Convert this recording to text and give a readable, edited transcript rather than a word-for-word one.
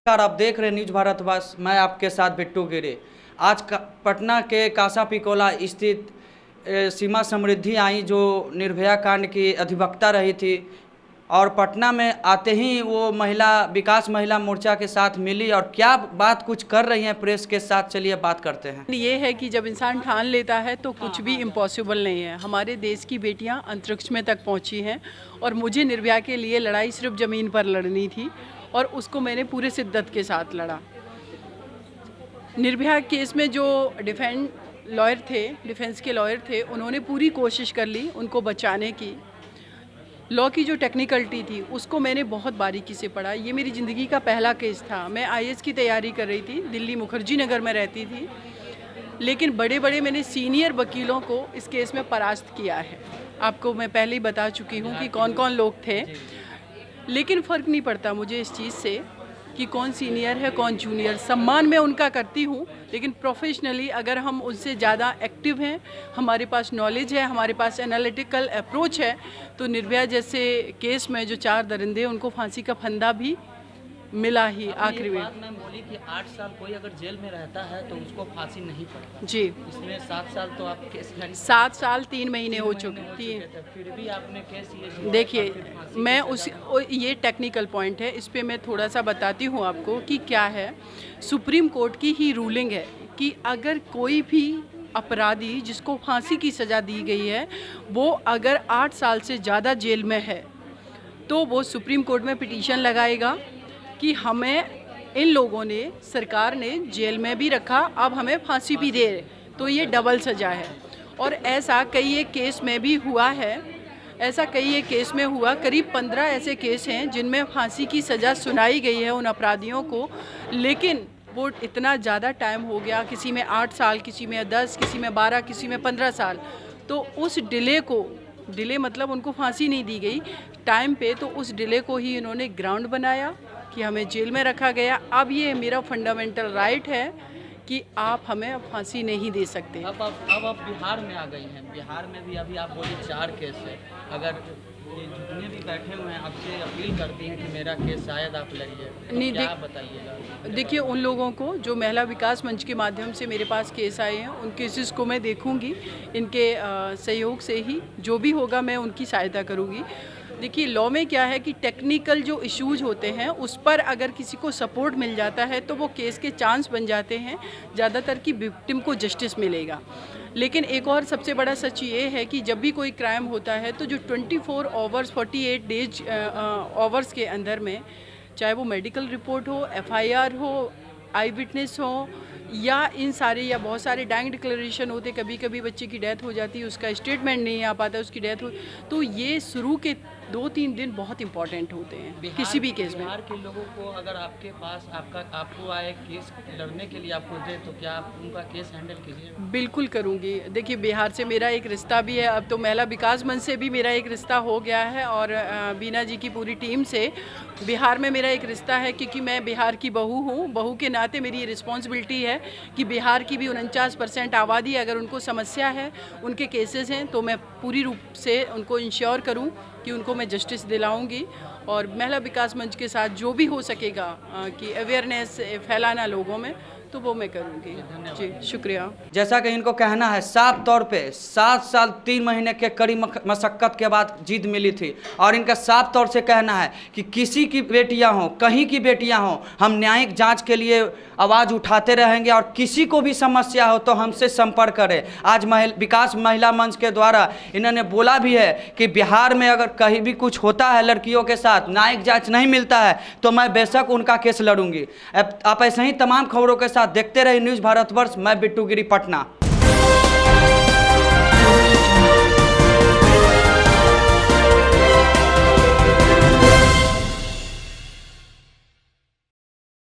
नमस्कार, आप देख रहे हैं न्यूज भारतवर्ष। मैं आपके साथ बिट्टू गिरी। आज पटना के कासा पिकोला स्थित सीमा समृद्धि आई जो निर्भया कांड की अधिवक्ता रही थी और पटना में आते ही वो महिला मोर्चा के साथ मिली और क्या बात कुछ कर रही हैं प्रेस के साथ, चलिए बात करते हैं। ये है कि जब इंसान ठान लेता है तो कुछ भी इम्पॉसिबल नहीं है। हमारे देश की बेटियां अंतरिक्ष में तक पहुंची हैं और मुझे निर्भया के लिए लड़ाई सिर्फ ज़मीन पर लड़नी थी और उसको मैंने पूरे शिद्दत के साथ लड़ा। निर्भया केस में जो डिफेंस के लॉयर थे, उन्होंने पूरी कोशिश कर ली उनको बचाने की। लॉ की जो टेक्निकलिटी थी उसको मैंने बहुत बारीकी से पढ़ा। ये मेरी ज़िंदगी का पहला केस था। मैं आईएएस की तैयारी कर रही थी, दिल्ली मुखर्जी नगर में रहती थी, लेकिन बड़े मैंने सीनियर वकीलों को इस केस में परास्त किया है। आपको मैं पहले ही बता चुकी हूँ कि कौन कौन लोग थे, लेकिन फ़र्क नहीं पड़ता मुझे इस चीज़ से कि कौन सीनियर है कौन जूनियर। सम्मान मैं उनका करती हूँ, लेकिन प्रोफेशनली अगर हम उनसे ज़्यादा एक्टिव हैं, हमारे पास नॉलेज है, हमारे पास एनालिटिकल अप्रोच है, तो निर्भया जैसे केस में जो 4 दरिंदे उनको फांसी का फंदा भी मिला ही आखिरी में। मैम बोली कि 8 साल कोई अगर जेल में रहता है तो उसको फांसी नहीं पड़ता। जी, इसमें 7 साल तो आप केस 7 साल 3 महीने हो चुके थे। फिर भी आपने केस देखिए, मैं ये टेक्निकल पॉइंट है, इस पे मैं थोड़ा सा बताती हूँ आपको कि क्या है। सुप्रीम कोर्ट की ही रूलिंग है कि अगर कोई भी अपराधी जिसको फांसी की सज़ा दी गई है वो अगर 8 साल से ज़्यादा जेल में है तो वो सुप्रीम कोर्ट में पिटीशन लगाएगा कि हमें इन लोगों ने, सरकार ने जेल में भी रखा, अब हमें फांसी भी दे, तो ये डबल सज़ा है। और ऐसा कई एक केस में भी हुआ है, करीब 15 ऐसे केस हैं जिनमें फांसी की सज़ा सुनाई गई है उन अपराधियों को, लेकिन वो इतना ज़्यादा टाइम हो गया, किसी में 8 साल, किसी में 10, किसी में 12, किसी में 15 साल, तो उस डिले मतलब उनको फांसी नहीं दी गई टाइम पे, तो उस डिले को ही इन्होंने ग्राउंड बनाया कि हमें जेल में रखा गया। अब ये मेरा फंडामेंटल राइट है कि आप हमें फांसी नहीं दे सकते। अब आप बिहार में आ गई हैं। बिहार में भी अभी आप बोली 4 केस है। अगर ये जितने भी बैठे हुए हैं आपसे अपील करती हैं कि मेरा केस शायद आप लड़िए, नहीं, क्या बताइएगा? देखिए, उन लोगों को जो महिला विकास मंच के माध्यम से मेरे पास केस आए हैं उन केसेस को मैं देखूंगी, इनके सहयोग से ही जो भी होगा मैं उनकी सहायता करूंगी। देखिए, लॉ में क्या है कि टेक्निकल जो इश्यूज होते हैं उस पर अगर किसी को सपोर्ट मिल जाता है तो वो केस के चांस बन जाते हैं ज़्यादातर कि विक्टिम को जस्टिस मिलेगा। लेकिन एक और सबसे बड़ा सच ये है कि जब भी कोई क्राइम होता है तो जो 24 आवर्स 48 डेज आवर्स के अंदर में, चाहे वो मेडिकल रिपोर्ट हो, एफआईआर हो, आई विटनेस हो, या इन सारे या बहुत सारे डाइंग डिक्लेरेशन होते, कभी कभी बच्चे की डेथ हो जाती है, उसका स्टेटमेंट नहीं आ पाता, उसकी डेथ हो, तो ये शुरू के 2-3 दिन बहुत इंपॉर्टेंट होते हैं किसी भी केस में। बिहार के लोगों को अगर आपके पास आपको आए केस लड़ने के लिए आपको दे, तो क्या आप उनका केस हैंडल कीजिए? बिल्कुल करूँगी। देखिए, बिहार से मेरा एक रिश्ता भी है, अब तो महिला विकास मंच से भी मेरा एक रिश्ता हो गया है और बीना जी की पूरी टीम से बिहार में मेरा एक रिश्ता है, क्योंकि मैं बिहार की बहू हूँ। बहू के नाते मेरी ये रिस्पॉन्सिबिलिटी है कि बिहार की भी 49% आबादी, अगर उनको समस्या है, उनके केसेस हैं, तो मैं पूरी रूप से उनको इंश्योर करूँ कि उनको मैं जस्टिस दिलाऊंगी। और महिला विकास मंच के साथ जो भी हो सकेगा कि अवेयरनेस फैलाना लोगों में, तो वो मैं करूँगी। जी, शुक्रिया। जैसा कि इनको कहना है, साफ तौर पे 7 साल 3 महीने के कड़ी मशक्क़त के बाद जीत मिली थी और इनका साफ तौर से कहना है कि किसी की बेटियां हों, कहीं की बेटियां हों, हम न्यायिक जांच के लिए आवाज़ उठाते रहेंगे और किसी को भी समस्या हो तो हमसे संपर्क करें। आज विकास महिला मंच के द्वारा इन्होंने बोला भी है कि बिहार में अगर कहीं भी कुछ होता है लड़कियों के साथ, न्यायिक जाँच नहीं मिलता है, तो मैं बेशक उनका केस लड़ूंगी। आप ऐसे ही तमाम खबरों के साथ देखते रहे न्यूज़ भारतवर्ष। मैं बिट्टू गिरी, पटना।